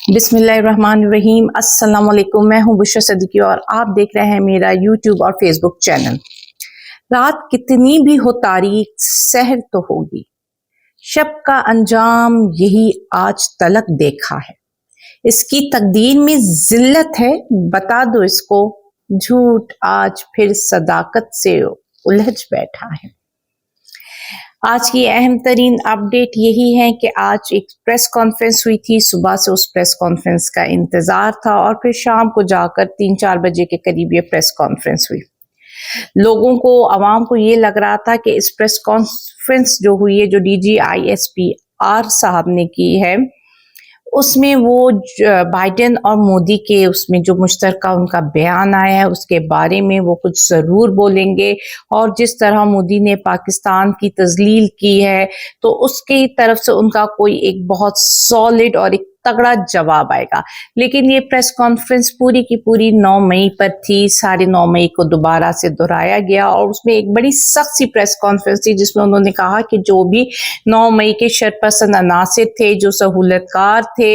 بسم اللہ الرحمن الرحیم۔ السلام علیکم، میں ہوں بشرا صدیقی اور آپ دیکھ رہے ہیں میرا یوٹیوب اور فیس بک چینل۔ رات کتنی بھی ہو تاریک، سحر تو ہوگی، شب کا انجام یہی آج تلک دیکھا ہے۔ اس کی تقدیر میں ذلت ہے، بتا دو اس کو، جھوٹ آج پھر صداقت سے الجھ بیٹھا ہے۔ آج کی اہم ترین اپڈیٹ یہی ہے کہ آج ایک پریس کانفرنس ہوئی تھی، صبح سے اس پریس کانفرنس کا انتظار تھا اور پھر شام کو جا کر 3-4 بجے کے قریب یہ پریس کانفرنس ہوئی۔ لوگوں کو، عوام کو یہ لگ رہا تھا کہ اس پریس کانفرنس جو ہوئی ہے، جو DGISP صاحب نے کی ہے، اس میں وہ بائیڈن اور مودی کے اس میں جو مشترکہ ان کا بیان آیا ہے اس کے بارے میں وہ کچھ ضرور بولیں گے، اور جس طرح مودی نے پاکستان کی تذلیل کی ہے تو اس کی طرف سے ان کا کوئی ایک بہت سالڈ اور ایک تگڑا جواب آئے گا۔ لیکن یہ پریس کانفرنس پوری کی پوری 9 مئی پر تھی، 9.5 مئی کو دوبارہ سے دہرایا گیا، اور اس میں ایک بڑی سخت سی پریس کانفرنس تھی جس میں انہوں نے کہا کہ جو بھی 9 مئی کے شرپسند عناصر تھے، جو سہولت کار تھے،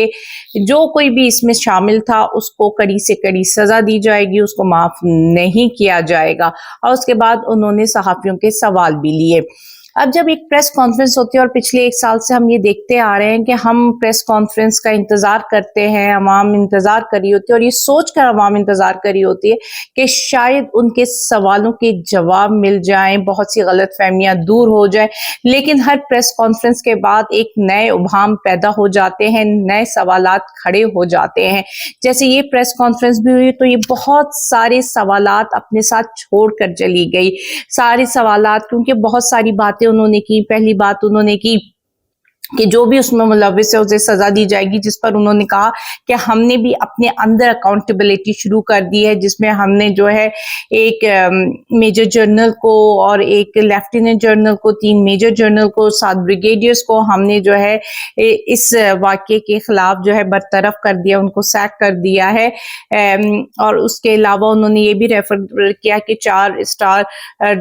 جو کوئی بھی اس میں شامل تھا، اس کو کڑی سے کڑی سزا دی جائے گی، اس کو معاف نہیں کیا جائے گا۔ اور اس کے بعد انہوں نے صحافیوں کے سوال بھی لیے۔ اب جب ایک پریس کانفرنس ہوتی ہے، اور پچھلے 1 سال سے ہم یہ دیکھتے آ رہے ہیں کہ ہم پریس کانفرنس کا انتظار کرتے ہیں، عوام انتظار کر رہی ہوتی ہے، اور یہ سوچ کر عوام انتظار کر رہی ہوتی ہے کہ شاید ان کے سوالوں کے جواب مل جائیں، بہت سی غلط فہمیاں دور ہو جائیں، لیکن ہر پریس کانفرنس کے بعد ایک نئے ابہام پیدا ہو جاتے ہیں، نئے سوالات کھڑے ہو جاتے ہیں۔ جیسے یہ پریس کانفرنس بھی ہوئی تو یہ بہت سارے سوالات اپنے ساتھ چھوڑ کر چلی گئی، سارے سوالات، کیونکہ بہت ساری باتیں انہوں نے کی۔ پہلی بات انہوں نے کی کہ جو بھی اس میں ملوث ہے اسے سزا دی جائے گی، جس پر انہوں نے کہا کہ ہم نے بھی اپنے اندر اکاؤنٹیبلٹی شروع کر دی ہے، جس میں ہم نے جو ہے ایک میجر جنرل کو اور ایک لیفٹیننٹ جنرل کو، 3 میجر جنرل کو، 7 بریگیڈیئرز کو ہم نے جو ہے اس واقعے کے خلاف جو ہے برطرف کر دیا، ان کو سیک کر دیا ہے۔ اور اس کے علاوہ انہوں نے یہ بھی ریفر کیا کہ 4 اسٹار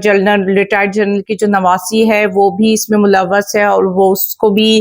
جنرل، ریٹائرڈ جنرل کی جو نواسی ہے وہ بھی اس میں ملوث ہے اور وہ اس کو بھی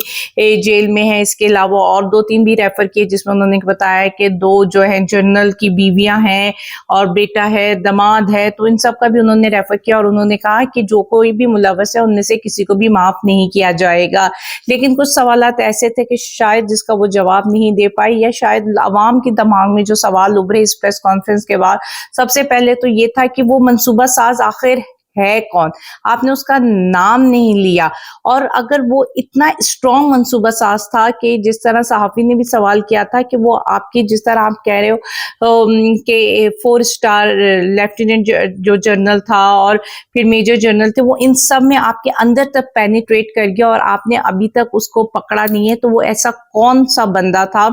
جیل میں ہے۔ اس کے علاوہ اور 2-3 بھی ریفر کیے جس میں انہوں نے بتایا کہ 2 جو ہیں جنرل کی بیویاں ہیں اور بیٹا ہے، داماد ہے، تو ان سب کا بھی انہوں نے ریفر کیا، اور انہوں نے کہا کہ جو کوئی بھی ملوث ہے ان میں سے کسی کو بھی معاف نہیں کیا جائے گا۔ لیکن کچھ سوالات ایسے تھے کہ شاید جس کا وہ جواب نہیں دے پائی، یا شاید عوام کے دماغ میں جو سوال ابھرے اس پریس کانفرنس کے بعد، سب سے پہلے تو یہ تھا کہ وہ منصوبہ ساز آخر ہے کون؟ آپ نے اس کا نام نہیں لیا، اور اگر وہ اتنا اسٹرانگ منصوبہ ساز تھا کہ جس طرح صحافی نے بھی سوال کیا تھا کہ وہ آپ کی، جس طرح آپ کہہ رہے ہو کہ 4 اسٹار لیفٹیننٹ جو جنرل تھا اور پھر میجر جنرل تھے، وہ ان سب میں آپ کے اندر تک پینیٹریٹ کر گیا اور آپ نے ابھی تک اس کو پکڑا نہیں ہے، تو وہ ایسا کون سا بندہ تھا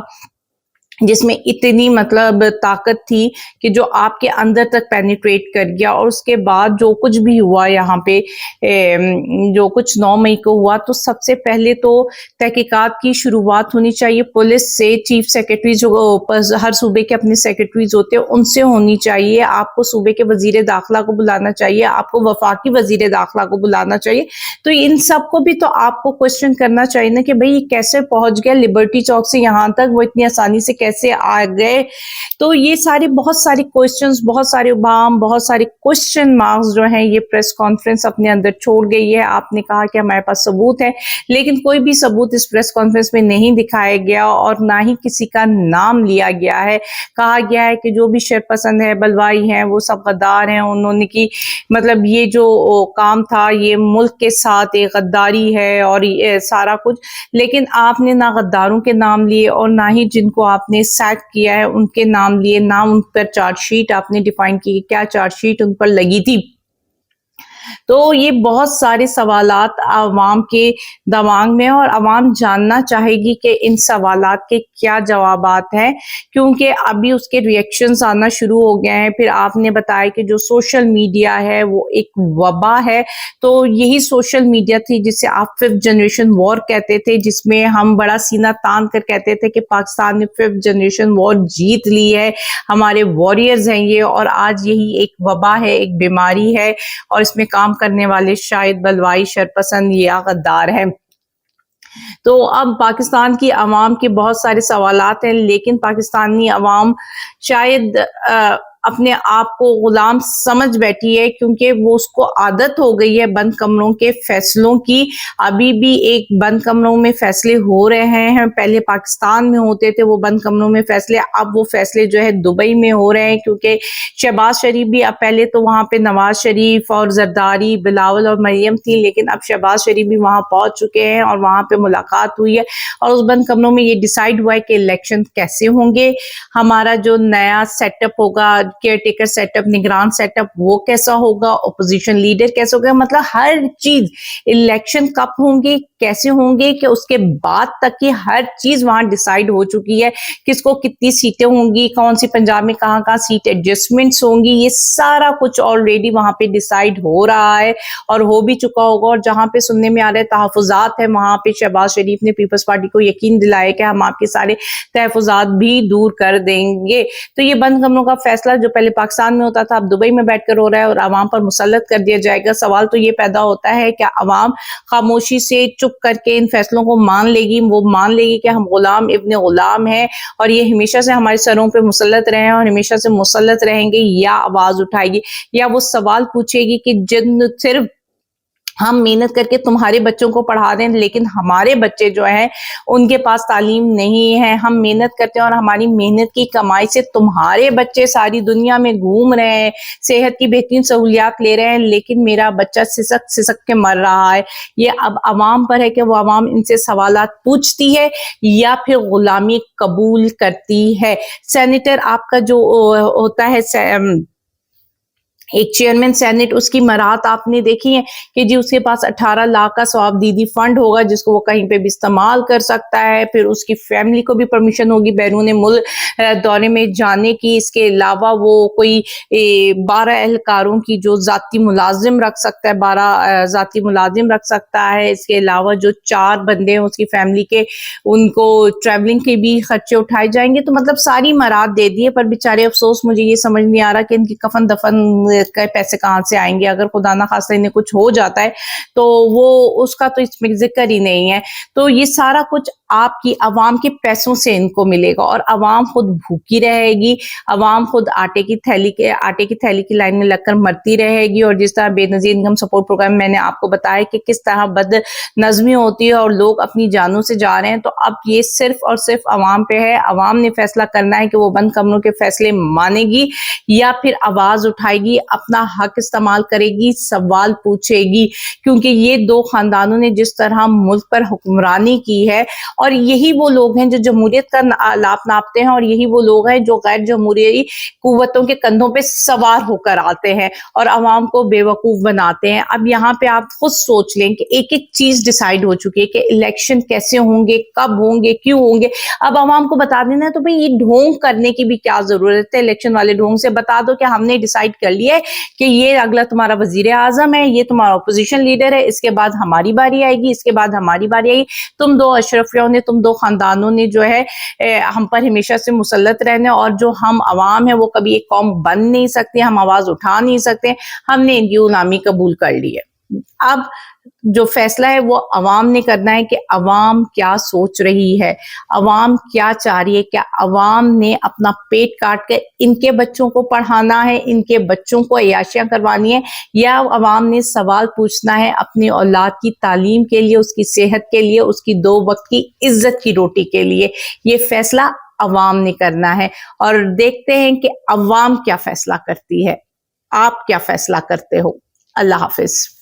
جس میں اتنی طاقت تھی کہ جو آپ کے اندر تک پینیٹریٹ کر گیا؟ اور اس کے بعد جو کچھ بھی ہوا یہاں پہ، جو کچھ 9 مئی کو ہوا، تو سب سے پہلے تو تحقیقات کی شروعات ہونی چاہیے پولیس سے، چیف سیکرٹری جو ہر صوبے کے اپنے سیکرٹریز ہوتے ہیں ان سے ہونی چاہیے، آپ کو صوبے کے وزیر داخلہ کو بلانا چاہیے، آپ کو وفاقی وزیر داخلہ کو بلانا چاہیے، تو ان سب کو بھی تو آپ کو کوشچن کرنا چاہیے نا کہ بھئی یہ کیسے پہنچ گیا لبرٹی چوک سے یہاں تک، وہ اتنی آسانی سے کیسے آ گئے؟ تو یہ سارے بہت سارے کوشچنز، بہت سارے ابہام، بہت سارے کوشچن مارکس جو ہیں یہ پریس کانفرنس اپنے اندر چھوڑ گئی ہے۔ آپ نے کہا کہ ہمارے پاس ثبوت ہے، لیکن کوئی بھی ثبوت اس پریس کانفرنس میں نہیں دکھایا گیا اور نہ ہی کسی کا نام لیا گیا ہے۔ کہا گیا ہے کہ جو بھی شرپسند ہے، بلوائی ہیں، وہ سب غدار ہیں، انہوں نے کی یہ جو کام تھا یہ ملک کے ساتھ ایک غداری ہے اور یہ سارا کچھ، لیکن آپ نے نہ غداروں کے نام لیے اور نہ ہی جن کو آپ نے سیک کیا ہے ان کے نام لیے، نہ ان پر چارج شیٹ آپ نے ڈیفائن کی کہ کیا چارج شیٹ ان پر لگی تھی۔ تو یہ بہت سارے سوالات عوام کے دماغ میں، اور عوام جاننا چاہے گی کہ ان سوالات کے کیا جوابات ہیں، کیونکہ ابھی اس کے ریئیکشنز آنا شروع ہو گئے ہیں۔ پھر آپ نے بتایا کہ جو سوشل میڈیا ہے وہ ایک وبا ہے، تو یہی سوشل میڈیا تھی جسے آپ 5th جنریشن وار کہتے تھے، جس میں ہم بڑا سینہ تان کر کہتے تھے کہ پاکستان نے 5th جنریشن وار جیت لی ہے، ہمارے واریئرز ہیں یہ، اور آج یہی ایک وبا ہے، ایک بیماری ہے، اور اس میں کام کرنے والے شاید بلوائی، شرپسند یا غدار ہیں۔ تو اب پاکستان کی عوام کے بہت سارے سوالات ہیں، لیکن پاکستانی عوام شاید اپنے آپ کو غلام سمجھ بیٹھی ہے، کیونکہ وہ اس کو عادت ہو گئی ہے بند کمروں کے فیصلوں کی۔ ابھی بھی ایک بند کمروں میں فیصلے ہو رہے ہیں، پہلے پاکستان میں ہوتے تھے وہ بند کمروں میں فیصلے، اب وہ فیصلے جو ہے دبئی میں ہو رہے ہیں، کیونکہ شہباز شریف بھی، اب پہلے تو وہاں پہ نواز شریف اور زرداری، بلاول اور مریم تھی، لیکن اب شہباز شریف بھی وہاں پہنچ چکے ہیں اور وہاں پہ ملاقات ہوئی ہے، اور اس بند کمروں میں یہ ڈیسائیڈ ہوا ہے کہ الیکشن کیسے ہوں گے، ہمارا جو نیا سیٹ اپ ہوگا، کیئر ٹیکر سیٹ اپ، نگران سیٹ اپ، وہ کیسا ہوگا، اپوزیشن لیڈر کیسا ہوگا، مطلب ہر چیز، الیکشن کب ہوں گے، کیسے ہوں گے، کہ اس کے بعد تک کی ہر چیز وہاں ڈیسائیڈ ہو چکی ہے، کس کو کتنی سیٹیں ہوں گی، کون سی پنجاب میں کہاں کہاں سیٹ ایڈجسٹمنٹس ہوں گی، یہ سارا کچھ آلریڈی وہاں پہ ڈیسائیڈ ہو رہا ہے اور ہو بھی چکا ہوگا۔ اور جہاں پہ سننے میں آ رہے تحفظات ہیں، وہاں پہ شہباز شریف نے پیپلز پارٹی کو یقین دلایا کہ ہم آپ کے سارے تحفظات بھی دور کر دیں گے۔ تو یہ بند کمروں کا فیصلہ جو پہلے پاکستان میں ہوتا تھا، اب دبئی میں بیٹھ کر ہو رہا ہے اور عوام پر مسلط کر دیا جائے گا۔ سوال تو یہ پیدا ہوتا ہے کہ عوام خاموشی سے چپ کر کے ان فیصلوں کو مان لے گی، وہ مان لے گی کہ ہم غلام ابن غلام ہیں اور یہ ہمیشہ سے ہمارے سروں پہ مسلط رہے ہیں اور ہمیشہ سے مسلط رہیں گے، یا آواز اٹھائے گی، یا وہ سوال پوچھے گی کہ جن صرف ہم محنت کر کے تمہارے بچوں کو پڑھا دیں، لیکن ہمارے بچے جو ہیں ان کے پاس تعلیم نہیں ہے، ہم محنت کرتے ہیں اور ہماری محنت کی کمائی سے تمہارے بچے ساری دنیا میں گھوم رہے ہیں، صحت کی بہترین سہولیات لے رہے ہیں، لیکن میرا بچہ سسک سسک کے مر رہا ہے۔ یہ اب عوام پر ہے کہ وہ عوام ان سے سوالات پوچھتی ہے یا پھر غلامی قبول کرتی ہے۔ سینیٹر آپ کا جو ہوتا ہے ایک چیئرمین سینٹ، اس کی مراحت آپ نے دیکھی ہیں کہ جی اس کے پاس 18 لاکھ کا ثواب دیدی فنڈ ہوگا جس کو وہ کہیں پہ بھی استعمال کر سکتا ہے، پھر اس کی فیملی کو بھی پرمیشن ہوگی بیرون ملک دورے میں جانے کی، اس کے علاوہ وہ کوئی 12 اہلکاروں کی جو ذاتی ملازم رکھ سکتا ہے، 12 ذاتی ملازم رکھ سکتا ہے، اس کے علاوہ جو 4 بندے ہیں اس کی فیملی کے، ان کو ٹریولنگ کے بھی خرچے اٹھائے جائیں گے۔ تو مطلب ساری مراحت دے دیے، پر بیچارے افسوس مجھے یہ سمجھ نہیں آ رہا کہ ان کی کفن دفن کے پیسے کہاں سے آئیں گے، اگر خدا نہ خواستہ انہیں کچھ ہو جاتا ہے تو وہ اس کا تو اس میں ذکر ہی نہیں ہے۔ تو یہ سارا کچھ آپ کی عوام کے پیسوں سے ان کو ملے گا اور عوام خود بھوکی رہے گی، عوام خود آٹے کی تھیلی کی لائن میں لگ کر مرتی رہے گی۔ اور جس طرح بے نظیر انکم سپورٹ پروگرام میں نے آپ کو بتایا کہ کس طرح بد نظمی ہوتی ہے اور لوگ اپنی جانوں سے جا رہے ہیں، تو اب یہ صرف اور صرف عوام پہ ہے، عوام نے فیصلہ کرنا ہے کہ وہ بند کمروں کے فیصلے مانے گی یا پھر آواز اٹھائے گی، اپنا حق استعمال کرے گی، سوال پوچھے گی، کیونکہ یہ 2 خاندانوں نے جس طرح ملک پر حکمرانی کی ہے، اور یہی وہ لوگ ہیں جو جمہوریت کا لاپ ناپتے ہیں، اور یہی وہ لوگ ہیں جو غیر جمہوری قوتوں کے کندھوں پہ سوار ہو کر آتے ہیں اور عوام کو بے وقوف بناتے ہیں۔ اب یہاں پہ آپ خود سوچ لیں کہ ایک ایک چیز ڈیسائیڈ ہو چکی ہے کہ الیکشن کیسے ہوں گے، کب ہوں گے، کیوں ہوں گے۔ اب عوام کو بتا دینا ہے تو بھئی یہ ڈھونگ کرنے کی بھی کیا ضرورت ہے، الیکشن والے ڈھونگ سے بتا دو کہ ہم نے ڈیسائیڈ کر لیا ہے کہ یہ اگلا تمہارا وزیر اعظم ہے، یہ تمہارا اپوزیشن لیڈر ہے، اس کے بعد ہماری باری آئے گی، اس کے بعد ہماری باری آئے گی، تم 2 اشرفیوں نے، تم 2 خاندانوں نے جو ہے ہم پر ہمیشہ سے مسلط رہنے، اور جو ہم عوام ہیں وہ کبھی ایک قوم بن نہیں سکتے، ہم آواز اٹھا نہیں سکتے، ہم نے ان کی غلامی قبول کر لی ہے۔ اب جو فیصلہ ہے وہ عوام نے کرنا ہے کہ عوام کیا سوچ رہی ہے، عوام کیا چاہ رہی ہے، کیا عوام نے اپنا پیٹ کاٹ کے ان کے بچوں کو پڑھانا ہے، ان کے بچوں کو عیاشیاں کروانی ہے، یا عوام نے سوال پوچھنا ہے اپنی اولاد کی تعلیم کے لیے، اس کی صحت کے لیے، اس کی 2 وقت کی عزت کی روٹی کے لیے۔ یہ فیصلہ عوام نے کرنا ہے اور دیکھتے ہیں کہ عوام کیا فیصلہ کرتی ہے۔ آپ کیا فیصلہ کرتے ہو؟ اللہ حافظ۔